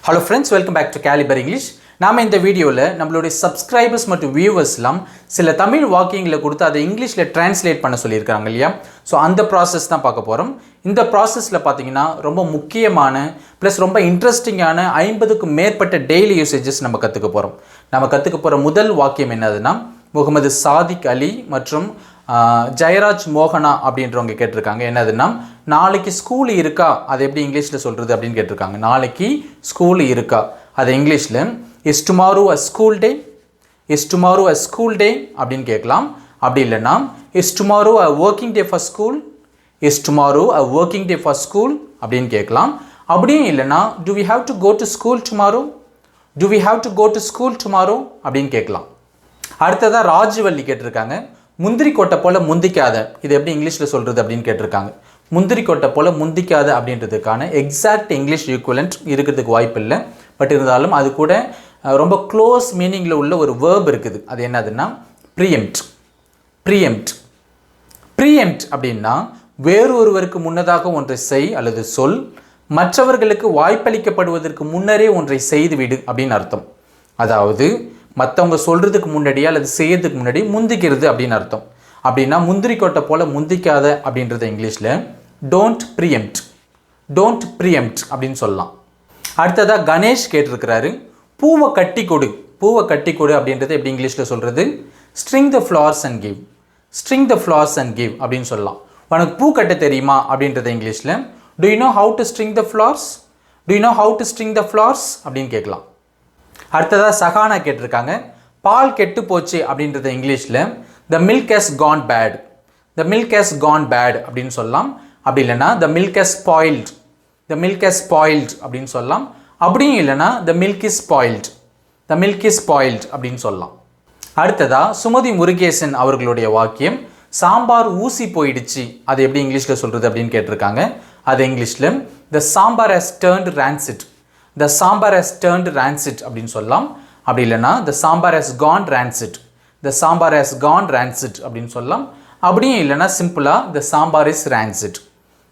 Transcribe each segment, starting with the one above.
Hello friends, welcome back to Calibre English. நாம இந்த வீடியோல நம்மளுடைய சப்ஸ்கிரைபர்ஸ் மற்றும் வியூவர்ஸ்லாம் சில தமிழ் வாக்கியங்களை கொடுத்து அதை இங்கிலீஷ்ல டிரான்ஸ்லேட் பண்ண சொல்லியிருக்காங்க இல்லையா? ஸோ அந்த ப்ராசஸ் தான் பார்க்க போகிறோம். இந்த ப்ராசஸில் பார்த்தீங்கன்னா ரொம்ப முக்கியமான ப்ளஸ் ரொம்ப இன்ட்ரெஸ்டிங்கான 50க்கும் மேற்பட்ட டெய்லி யூசேஜஸ் நம்ம கற்றுக்க போகிறோம். நம்ம கற்றுக்க போகிற முதல் வாக்கியம் என்னதுன்னா, முகமது சாதிக் அலி மற்றும் ஜெயராஜ் மோகனா அப்படின்றவங்க கேட்டிருக்காங்க. என்னதுன்னா, நாளைக்கு ஸ்கூல் இருக்கா, அது எப்படி இங்கிலீஷில் சொல்கிறது அப்படின்னு கேட்டிருக்காங்க. நாளைக்கு ஸ்கூல் இருக்கா, அது இங்கிலீஷில் is tomorrow a school day, is tomorrow a school day அப்படின்னு கேட்கலாம். அப்படி இல்லைன்னா is tomorrow a working day for school, is tomorrow a working day for school அப்படின்னு கேட்கலாம். அப்படியும் இல்லைன்னா do we have to go to school tomorrow, do we have to go to school tomorrow அப்படின்னு கேட்கலாம். அடுத்ததாக ராஜவல்லி கேட்டிருக்காங்க. முந்திரி கொட்டை போல் முந்திக்காத, இது எப்படி இங்கிலீஷில் சொல்கிறது அப்படின்னு கேட்டிருக்காங்க. முந்திரி கொட்டை போல் முந்திக்காத அப்படின்றதுக்கான எக்ஸாக்ட் இங்கிலீஷ் ஈக்குவலண்ட் இருக்கிறதுக்கு வாய்ப்பு இல்லை. பட் இருந்தாலும் அது கூட ரொம்ப க்ளோஸ் மீனிங்கில் உள்ள ஒரு வேர்ப் இருக்குது. அது என்னதுன்னா ப்ரீஎம்ப்ட். ப்ரீஎம்ப்ட் ப்ரீஎம்ப்ட் அப்படின்னா வேறொருவருக்கு முன்னதாக ஒன்றை செய் அல்லது சொல், மற்றவர்களுக்கு வாய்ப்பளிக்கப்படுவதற்கு முன்னரே ஒன்றை செய்துவிடு அப்படின்னு அர்த்தம். அதாவது மற்றவங்க சொல்கிறதுக்கு முன்னாடியே அல்லது செய்யறதுக்கு முன்னாடி முந்திக்கிறது அப்படின்னு அர்த்தம். அப்படின்னா முந்திரி கொட்டை போல் முந்திக்காத அப்படின்றத இங்கிலீஷில் டோன்ட் ப்ரீஎம்ப்ட், டோன்ட் ப்ரீஎம்ப்ட் அப்படின்னு சொல்லலாம். அடுத்ததாக கணேஷ் கேட்டிருக்கிறாரு. பூவை கட்டி கொடு, பூவை கட்டி கொடு அப்படின்றது எப்படி இங்கிலீஷில் சொல்கிறது? String the flowers and give, string the flowers and give அப்படின்னு சொல்லலாம். உனக்கு பூ கட்ட தெரியுமா அப்படின்றத இங்கிலீஷில் to you know how to string the flowers, to you know how to string the flowers அப்படின்னு கேட்கலாம். அடுத்ததாக சகானா கேட்டிருக்காங்க. பால் கெட்டு போச்சு அப்படின்றத இங்கிலீஷில் the milk has gone bad, the milk has gone bad அப்படின்னு சொல்லலாம். அப்படி இல்லைன்னா the milk has spoiled, the milk has spoiled அப்படின்னு சொல்லலாம். அப்படியும் இல்லைன்னா the milk is spoiled, the milk is spoiled அப்படின்னு சொல்லலாம். அடுத்ததாக சுமதி முருகேசன் அவர்களுடைய வாக்கியம் சாம்பார் ஊசி போயிடுச்சு, அது எப்படி இங்கிலீஷில் சொல்கிறது அப்படின்னு கேட்டிருக்காங்க. அது இங்கிலீஷில் the sambar has turned rancid, the sambar has turned rancid அப்படின்னு சொல்லலாம். அப்படி இல்லைன்னா the sambar has gone rancid, the sambar has gone rancid அப்படின்னு சொல்லலாம். அப்படியும் இல்லைன்னா சிம்பிளாக the sambar is rancid,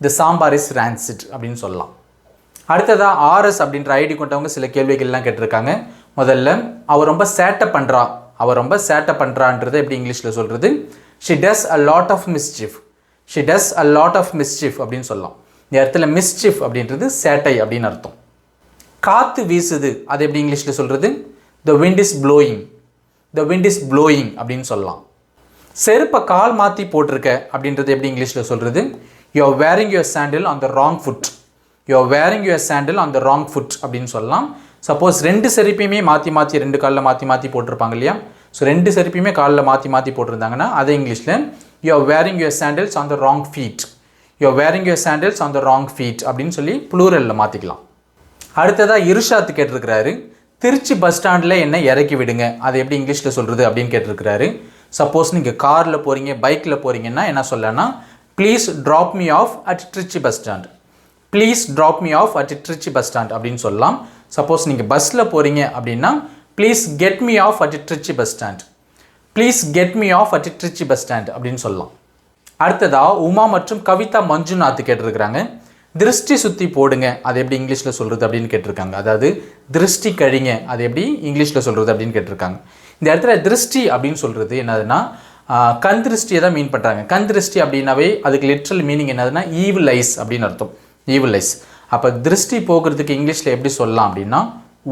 the sambar is rancid அப்படின்னு சொல்லலாம். அடுத்ததாக ஆர்எஸ் அப்படின்ற ஐடி கொண்டவங்க சில கேள்விகள்லாம் கேட்டிருக்காங்க. முதல்ல அவள் ரொம்ப சேட்டை பண்ணுறா, அவள் ரொம்ப சேட்டை பண்ணுறான்றதை எப்படி இங்கிலீஷில் சொல்கிறது? She does a lot of mischief, she does a lot of mischief அப்படின்னு சொல்லலாம். இந்த இடத்துல மிஸ்chief அப்படின்றது சேட்டை அப்படின்னு அர்த்தம். காற்று வீசுது, அது எப்படி இங்கிலீஷில் சொல்கிறது? The wind is blowing, the wind is blowing அப்படின்னு சொல்லலாம். செருப்பை கால் மாற்றி போட்டிருக்க அப்படின்றது எப்படி இங்கிலீஷில் சொல்கிறது? You are wearing your sandal on the wrong foot, you are wearing your sandal on the wrong foot அப்படின்னு சொல்லலாம். சப்போஸ் ரெண்டு செருப்பையுமே மாற்றி மாற்றி ரெண்டு காலில் மாற்றி மாற்றி போட்டிருப்பாங்க இல்லையா? ஸோ ரெண்டு செருப்பையுமே காலில் மாற்றி மாற்றி போட்டிருந்தாங்கன்னா அதை இங்கிலீஷில் you are wearing your sandals on the wrong feet, you are wearing your sandals on the wrong feet அப்படின்னு சொல்லி ப்ளூரலில் மாற்றிக்கலாம். அடுத்ததாக இருஷாத்து கேட்டிருக்கிறாரு. திருச்சி பஸ் ஸ்டாண்டில் என்ன இறக்கி விடுங்க, அது எப்படி இங்கிலீஷில் சொல்கிறது அப்படின்னு கேட்டிருக்கிறாரு. சப்போஸ் நீங்கள் காரில் போகிறீங்க, பைக்கில் போகிறீங்கன்னா என்ன சொல்லனா, please drop me off at Trichy bus stand, please drop me off at Trichy bus stand அப்படின்னு சொல்லலாம். சப்போஸ் நீங்கள் பஸ்ஸில் போகிறீங்க அப்படின்னா please get me off at Trichy bus stand, please get me off at Trichy bus stand அப்படின்னு சொல்லலாம். அடுத்ததாக உமா மற்றும் கவிதா மஞ்சுநாத் கேட்டிருக்கிறாங்க. திருஷ்டி சுற்றி போடுங்க, அது எப்படி இங்கிலீஷில் சொல்கிறது அப்படின்னு கேட்டிருக்காங்க. அதாவது திருஷ்டி கழிங்க, அது எப்படி இங்கிலீஷில் சொல்கிறது அப்படின்னு கேட்டிருக்காங்க. இந்த இடத்துல திருஷ்டி அப்படின்னு சொல்கிறது என்னதுன்னா கண் திருஷ்டியை தான் மீன் பண்ணுறாங்க. கண் திருஷ்டி அப்படின்னாவே அதுக்கு லிட்ரல் மீனிங் என்னதுன்னா ஈவில் ஐஸ் அப்படின்னு அர்த்தம், ஈவில் ஐஸ். அப்போ திருஷ்டி போகிறதுக்கு இங்கிலீஷில் எப்படி சொல்லலாம் அப்படின்னா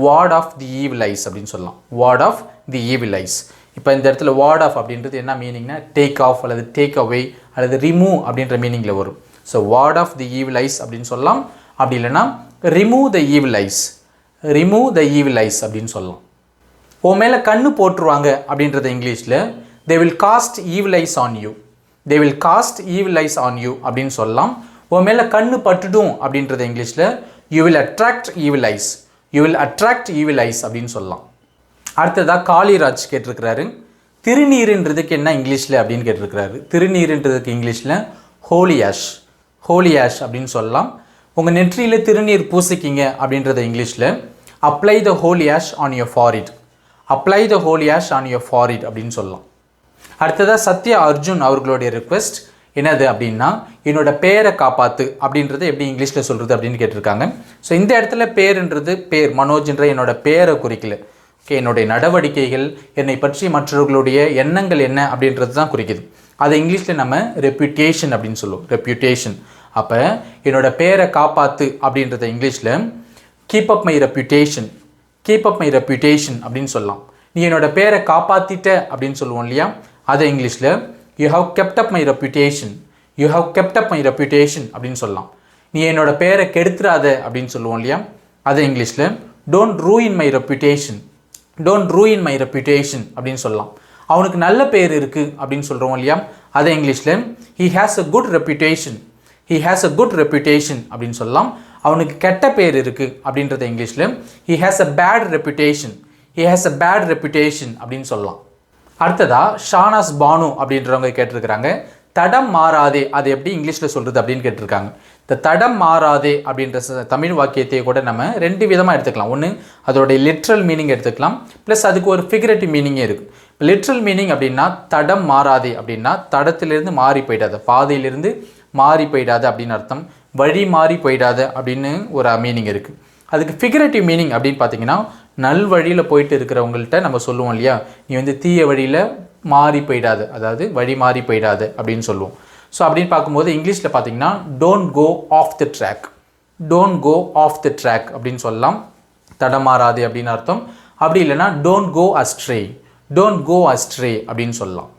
ward off the evil eyes அப்படின்னு சொல்லலாம், ward off the evil eyes. இப்போ இந்த இடத்துல வார்ட் ஆஃப் அப்படின்றது என்ன மீனிங்னா டேக் ஆஃப் அல்லது டேக் அவே அல்லது ரிமூவ் அப்படின்ற மீனிங்கில் வரும். So ward off the evil eyes அப்படின்னு சொல்லலாம். அப்படி இல்லைன்னா remove the evil eyes, remove the evil eyes அப்படின்னு சொல்லலாம். உன் மேலே கண்ணு போட்டுருவாங்க அப்படின்றத இங்கிலீஷில் they will cast evil eyes on you, they will cast evil eyes on you அப்படின்னு சொல்லலாம். உன் மேலே கண்ணு பட்டுடும் அப்படின்றத இங்கிலீஷில் you will attract evil eyes, you will attract evil eyes அப்படின்னு சொல்லலாம். அடுத்ததாக காளிராஜ் கேட்டிருக்கிறாரு. திருநீருன்றதுக்கு என்ன இங்கிலீஷில் அப்படின்னு கேட்டிருக்கிறாரு. திருநீருன்றதுக்கு இங்கிலீஷில் ஹோலி ஆஷ், ஹோலி ஆஷ் அப்படின்னு சொல்லலாம். உங்கள் நெற்றியில் திருநீர் பூசிக்கிங்க அப்படின்றத இங்கிலீஷில் apply the holy ash on your forehead, apply the holy ash on your forehead அப்படின்னு சொல்லலாம். அடுத்ததாக சத்யா அர்ஜுன் அவர்களுடைய ரிக்வெஸ்ட். என்னது அப்படின்னா என்னோட பேரை காப்பாற்று அப்படின்றத எப்படி இங்கிலீஷில் சொல்கிறது அப்படின்னு கேட்டிருக்காங்க. ஸோ இந்த இடத்துல பேருன்றது பேர் மனோஜ்ன்ற என்னோட பேரை குறிக்கல. ஓகே, என்னுடைய நடவடிக்கைகள் என்னை பற்றி மற்றவர்களுடைய எண்ணங்கள் என்ன அப்படின்றது தான் குறிக்குது. அதை இங்கிலீஷில் நம்ம ரெப்யூட்டேஷன் அப்படின்னு சொல்லுவோம். ரெப்யூட்டேஷன். அப்போ என்னோட பேரை காப்பாற்று அப்படின்றத இங்கிலீஷில் keep up my reputation, keep up my reputation அப்படின்னு சொல்லலாம். நீ என்னோட பேரை காப்பாற்றிட்ட அப்படின்னு சொல்லுவோம் இல்லையா, அதை இங்கிலீஷில் you have kept up my reputation, you have kept up my reputation அப்படின்னு சொல்லலாம். நீ என்னோட பேரை கெடுத்துறாத அப்படின்னு சொல்லுவோம் இல்லையா, அதை இங்கிலீஷில் don't ruin my reputation, don't ruin my reputation அப்படின்னு சொல்லலாம். அவனுக்கு நல்ல பேர் இருக்குது அப்படின்னு சொல்கிறோம் இல்லையா, அதை இங்கிலீஷில் he has a good reputation, he has a good reputation அப்படின்னு சொல்லலாம். அவனுக்கு கெட்ட பேர் இருக்குது அப்படின்றத இங்கிலீஷில் he has a bad reputation, he has a bad reputation அப்படின்னு சொல்லலாம். அடுத்ததாக ஷானாஸ் பானு அப்படின்றவங்க கேட்டிருக்கிறாங்க, தடம் மாறாதே அது எப்படி இங்கிலீஷில் சொல்கிறது அப்படின்னு கேட்டிருக்காங்க. இந்த தடம் மாறாதே அப்படின்ற தமிழ் வாக்கியத்தையே கூட நம்ம ரெண்டு விதமாக எடுத்துக்கலாம். ஒன்று அதோடைய லிட்ரல் மீனிங் எடுத்துக்கலாம், ப்ளஸ் அதுக்கு ஒரு ஃபிகரேட்டிவ் மீனிங்கே இருக்குது. லிட்ரல் மீனிங் அப்படின்னா தடம் மாறாதே அப்படின்னா தடத்திலிருந்து மாறி போயிடாத, பாதையிலிருந்து மாறி போயிடாத அப்படின்னு அர்த்தம். வழி மாறி போயிடாத அப்படின்னு ஒரு மீனிங் இருக்குது. அதுக்கு ஃபிகரேட்டிவ் மீனிங் அப்படின்னு பார்த்தீங்கன்னா நல் வழியில் போயிட்டு இருக்கிறவங்கள்ட்ட நம்ம சொல்லுவோம் இல்லையா, நீ வந்து தீய வழியில் மாறி போயிடாத, அதாவது வழி மாறி போயிடாத அப்படின்னு சொல்லுவோம். ஸோ அப்படின்னு பார்க்கும்போது இங்கிலீஷில் பார்த்தீங்கன்னா don't go off the track, don't go off the track அப்படின்னு சொல்லலாம், தடமாறாதே அப்படின்னு அர்த்தம். அப்படி இல்லைன்னா don't go astray, don't go astray அப்படின்னு சொல்லலாம்.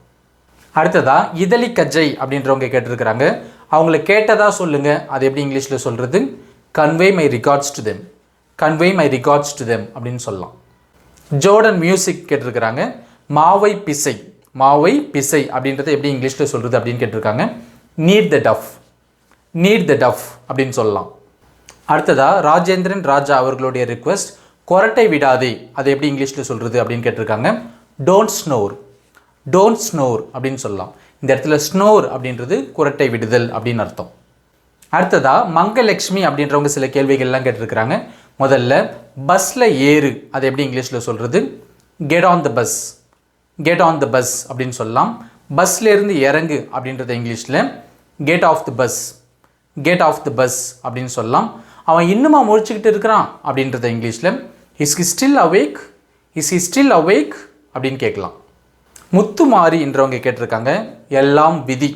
அடுத்ததா இதழி கஜ்ஜை அப்படின்றவங்க கேட்டிருக்கிறாங்க, அவங்கள கேட்டதா சொல்லுங்கள், அது எப்படி இங்கிலீஷில் சொல்கிறது, convey my regards to them, convey my regards to them அப்படின்னு சொல்லலாம். ஜோர்டன் மியூசிக் கேட்டிருக்கிறாங்க, மாவை பிசை, மாவை பிசை அப்படின்றத எப்படி இங்கிலீஷில் சொல்கிறது அப்படின்னு கேட்டிருக்காங்க, need the tough, need the tough அப்படின்னு சொல்லலாம். அடுத்ததாக ராஜேந்திரன் ராஜா அவர்களுடைய ரிக்வெஸ்ட், கொரட்டை விடாதே அதை எப்படி இங்கிலீஷில் சொல்கிறது அப்படின்னு கேட்டிருக்காங்க, டோன்ட் ஸ்னோர், டோன்ட் ஸ்னோர் அப்படின்னு சொல்லலாம். இந்த இடத்துல ஸ்னோர் அப்படின்றது குரட்டை விடுதல் அப்படின்னு அர்த்தம். அடுத்ததாக மங்கலட்சுமி அப்படின்றவங்க சில கேள்விகள்லாம் கேட்டிருக்கிறாங்க. முதல்ல பஸ்ஸில் ஏறு அதை எப்படி இங்கிலீஷில் சொல்கிறது, get on the bus, get on the bus அப்படின்னு சொல்லலாம். பஸ்லேருந்து இறங்கு அப்படின்றத இங்கிலீஷில் get off the bus, get off the bus அப்படின்னு சொல்லலாம். அவன் இன்னுமா முழிச்சுக்கிட்டு இருக்கிறான் அப்படின்றத இங்கிலீஷில் is he still awake, is he still awake அப்படின்னு கேட்கலாம். முத்துமாரின்றவங்க கேட்டிருக்காங்க, எல்லாம் விதி,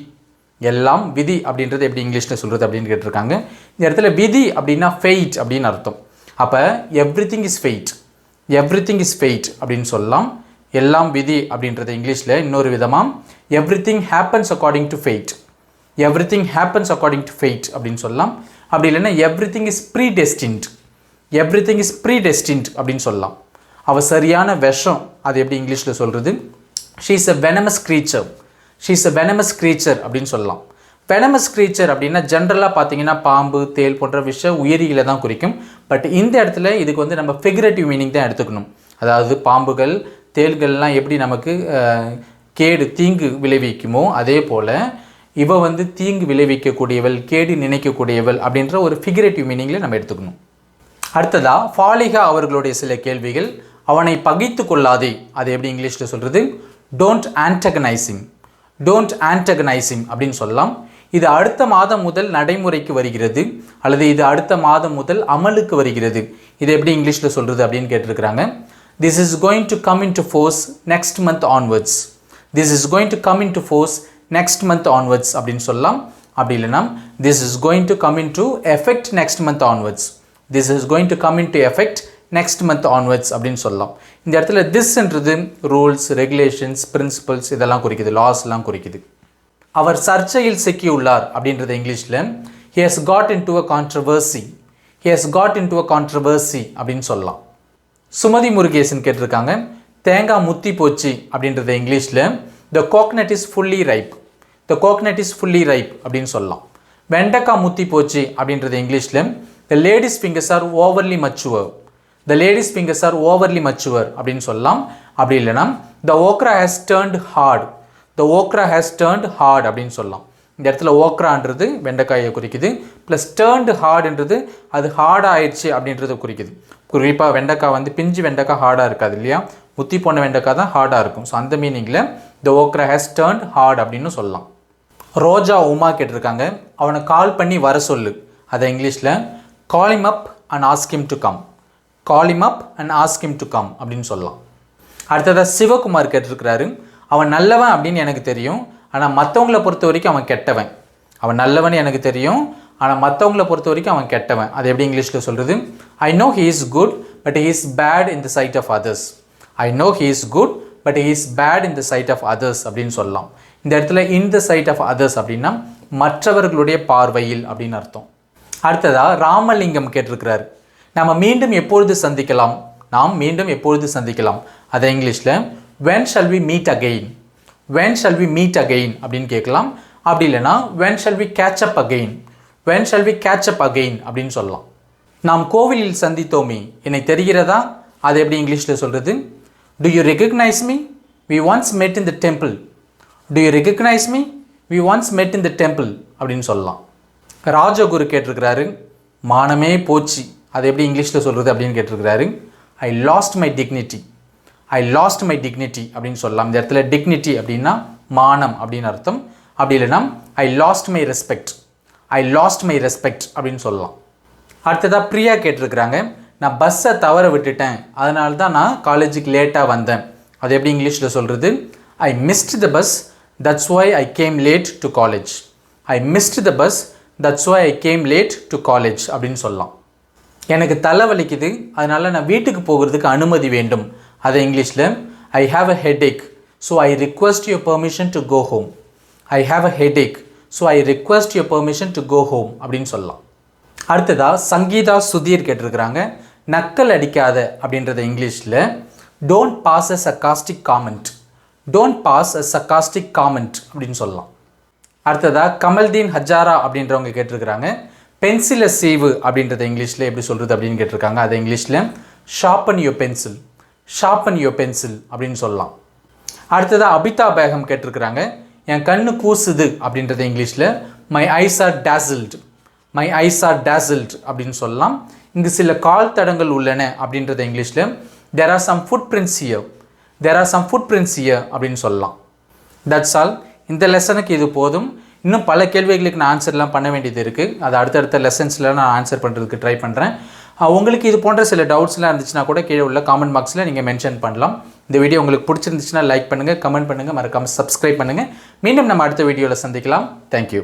எல்லாம் விதி அப்படின்றது எப்படி இங்கிலீஷில் சொல்கிறது அப்படின்னு கேட்டிருக்காங்க. இந்த இடத்துல விதி அப்படின்னா ஃபெயிட் அப்படின்னு அர்த்தம். அப்போ everything is fate, everything is fate அப்படின்னு சொல்லலாம். எல்லாம் விதி அப்படின்றத இங்கிலீஷில் இன்னொரு விதமாக everything happens according to fate, everything happens according to fate அப்படின்னு சொல்லலாம். அப்படி இல்லைன்னா எவ்ரிதிங் இஸ் ப்ரீடெஸ்டின்ட், எவ்ரிதிங் இஸ் ப்ரீடெஸ்டின்ட் அப்படின்னு சொல்லலாம். அவள் சரியான விஷம் அது எப்படி இங்கிலீஷில் சொல்கிறது, she is a venomous creature, she is a venomous creature அப்படின்னு சொல்லலாம். venomous creature அப்படின்னா ஜென்ரலாக பார்த்தீங்கன்னா பாம்பு தேல் போன்ற விஷ உயிரிகளை தான் குறிக்கும். பட் இந்த இடத்துல இதுக்கு வந்து நம்ம ஃபிகரேட்டிவ் மீனிங் தான் எடுத்துக்கணும். அதாவது பாம்புகள் தேல்கள்லாம் எப்படி நமக்கு கேடு தீங்கு விளைவிக்குமோ அதே போல் இவ வந்து தீங்கு விளைவிக்கக்கூடியவள், கேடு நினைக்கக்கூடியவள் அப்படின்ற ஒரு ஃபிகரேட்டிவ் மீனிங்கில் நம்ம எடுத்துக்கணும். அடுத்ததாக ஃபாலிகா அவர்களுடைய சில கேள்விகள், அவனை பகைத்து கொள்ளாதே அது எப்படி இங்கிலீஷில் சொல்கிறது, டோன்ட் ஆன்டகனைசிங், டோன்ட் ஆன்டகனைசிங் அப்படின்னு சொல்லலாம். இது அடுத்த மாதம் முதல் நடைமுறைக்கு வருகிறது அல்லது இது அடுத்த மாதம் முதல் அமலுக்கு வருகிறது, இது எப்படி இங்கிலீஷில் சொல்கிறது அப்படின்னு கேட்டிருக்கிறாங்க. This is going to come in to force next month onwards, this is going to come in to force next month onwards அப்படின்னு சொல்லலாம். அப்படி இல்லைனா this is going to come in to effect next month onwards, this is going to come in to effect next month onwards அப்படின்னு சொல்லலாம். இந்த இடத்துல திஸ்ன்றது rules, regulations, principles இதெல்லாம் குறிக்குது, லாஸ்லாம் குறிக்குது. அவர் சர்ச்சையில் சிக்கியுள்ளார் அப்படின்றத இங்கிலீஷில் he has got into a controversy, he has got into a controversy அப்படின்னு சொல்லலாம். சுமதி முருகேசன் கேட்டிருக்காங்க, தேங்காய் முத்தி போச்சு அப்படின்றத இங்கிலீஷில் the coconut is fully ripe, the coconut is fully ripe அப்படின்னு சொல்லலாம். வெண்டைக்காய் முத்தி போச்சு அப்படின்றத இங்கிலீஷில் the lady's fingers are overly mature, the lady's fingers are overly mature அப்படின்னு சொல்லலாம். அப்படி இல்லைனா the okra has turned hard, the okra has turned hard அப்படின்னு சொல்லலாம். இந்த இடத்துல ஓக்ரான்றது வெண்டைக்காயை குறிக்குது, ப்ளஸ் டேர்ன்டு ஹார்டுன்றது அது ஹார்டாக ஆயிடுச்சு அப்படின்றத குறிக்குது. குறிப்பாக வெண்டைக்காய் வந்து பிஞ்சு வெண்டைக்காய் ஹார்டாக இருக்காது இல்லையா, முத்தி போன வெண்டைக்காய் தான் ஹார்டாக இருக்கும். ஸோ அந்த மீனிங்கில் the okra has turned hard அப்படின்னு சொல்லலாம். ரோஜா உமா கேட்டிருக்காங்க, அவனை கால் பண்ணி வர சொல்லு. அதை இங்கிலீஷில் கால் him up and ask him to come. Call him up and ask him to come அப்படின்னு சொல்லலாம். அடுத்ததாக சிவகுமார் கேட்டிருக்கிறாரு, அவன் நல்லவன் அப்படின்னு எனக்கு தெரியும், ஆனால் மற்றவங்களை பொறுத்த வரைக்கும் அவன் கெட்டவன். அவன் நல்லவன் எனக்கு தெரியும், ஆனால் மற்றவங்களை பொறுத்த வரைக்கும் அவன் கெட்டவன். அது எப்படி இங்கிலீஷில் சொல்கிறது? I know he is good but he is bad in the side of others. I know he is good but he is bad in the side of others அப்படின்னு சொல்லலாம். இந்த இடத்துல in the side of others அப்படின்னா மற்றவர்களுடைய பார்வையில் அப்படின்னு அர்த்தம். அடுத்ததாக ராமலிங்கம் கேட்டிருக்கிறார், நம்ம மீண்டும் எப்பொழுது சந்திக்கலாம்? நாம் மீண்டும் எப்பொழுது சந்திக்கலாம்? அதை இங்கிலீஷில் when shall we meet again. when shall we meet again அப்படின்னு கேட்கலாம். அப்படி இல்லைனா when shall we catch up again. when shall we catch up again அப்படின்னு சொல்லலாம். நாம் கோவிலில் சந்தித்தோமே, என்னை தெரிகிறதா? அது எப்படி இங்கிலீஷில் சொல்கிறது? do you recognize me? we once met in the temple. do you recognize me? we once met in the temple அப்படின்னு சொல்லலாம். ராஜகுரு கேட்டிருக்கிறாரு, மானமே போச்சு, அது எப்படி இங்கிலீஷில் சொல்கிறது அப்படின்னு கேட்டிருக்கிறாரு. I lost my dignity. I lost my dignity அப்படின்னு சொல்லலாம். இந்த இடத்துல டிக்னிட்டி அப்படின்னா மானம் அப்படின்னு அர்த்தம். அப்படி இல்லைனா ஐ lost my respect. I lost my respect அப்படின்னு சொல்லலாம். அடுத்ததாக பிரியா கேட்டிருக்கிறாங்க, நான் பஸ்ஸை தவற விட்டுட்டேன், அதனால தான் நான் காலேஜுக்கு லேட்டாக வந்தேன். அது எப்படி இங்கிலீஷில் சொல்கிறது? I missed the bus, that's why I came late to college. I missed the bus, that's why I came late to college அப்படின்னு சொல்லலாம். எனக்கு தலை வலிக்குது, அதனால் நான் வீட்டுக்கு போகிறதுக்கு அனுமதி வேண்டும். அதை இங்கிலீஷில் I have a headache, so I request your permission to go home. I have a headache, so I request your permission to go home அப்படின்னு சொல்லலாம். அடுத்ததாக சங்கீதா சுதீர் கேட்டிருக்கிறாங்க, நக்கல் அடிக்காத அப்படின்றத இங்கிலீஷில் don't pass a sarcastic comment. Don't pass a sarcastic comment அப்படின்னு சொல்லலாம். அடுத்ததாக கமல்தீன் ஹஜாரா அப்படின்றவங்க கேட்டிருக்கிறாங்க, பென்சிலை சீவு அப்படின்றத இங்கிலீஷில் எப்படி சொல்கிறது அப்படின்னு கேட்டிருக்காங்க. அதை இங்கிலீஷில் sharpen your pencil. Sharpen your pencil அப்படின்னு சொல்லலாம். அடுத்ததாக அபிதா பேகம் கேட்டிருக்கிறாங்க, என் கண்ணு கூசுது அப்படின்றத இங்கிலீஷில் my eyes are dazzled. My eyes are dazzled அப்படின்னு சொல்லலாம். இங்கு சில கால் தடங்கள் உள்ளன அப்படின்றத இங்கிலீஷில் there are some footprints here. there are some footprints here அப்படின்னு சொல்லலாம். That's all. இந்த லெசனுக்கு இது போதும். இன்னும் பல கேள்விகளுக்கு நான் ஆன்சர்லாம் பண்ண வேண்டியது இருக்குது. அது அடுத்தடுத்த லெசன்ஸில் நான் ஆன்சர் பண்ணுறதுக்கு ட்ரை பண்ணுறேன். உங்களுக்கு இது போன்ற சில டவுட்ஸ்லாம் இருந்துச்சுன்னா கூட கீழே உள்ள காமெண்ட் பாக்ஸில் நீங்கள் மென்ஷன் பண்ணலாம். இந்த வீடியோ உங்களுக்கு பிடிச்சிருந்துச்சுன்னா லைக் பண்ணுங்கள், கமெண்ட் பண்ணுங்கள், மறக்காமல் சப்ஸ்கிரைப் பண்ணுங்கள். மீண்டும் நம்ம அடுத்த வீடியோவில் சந்திக்கலாம். தேங்க்யூ.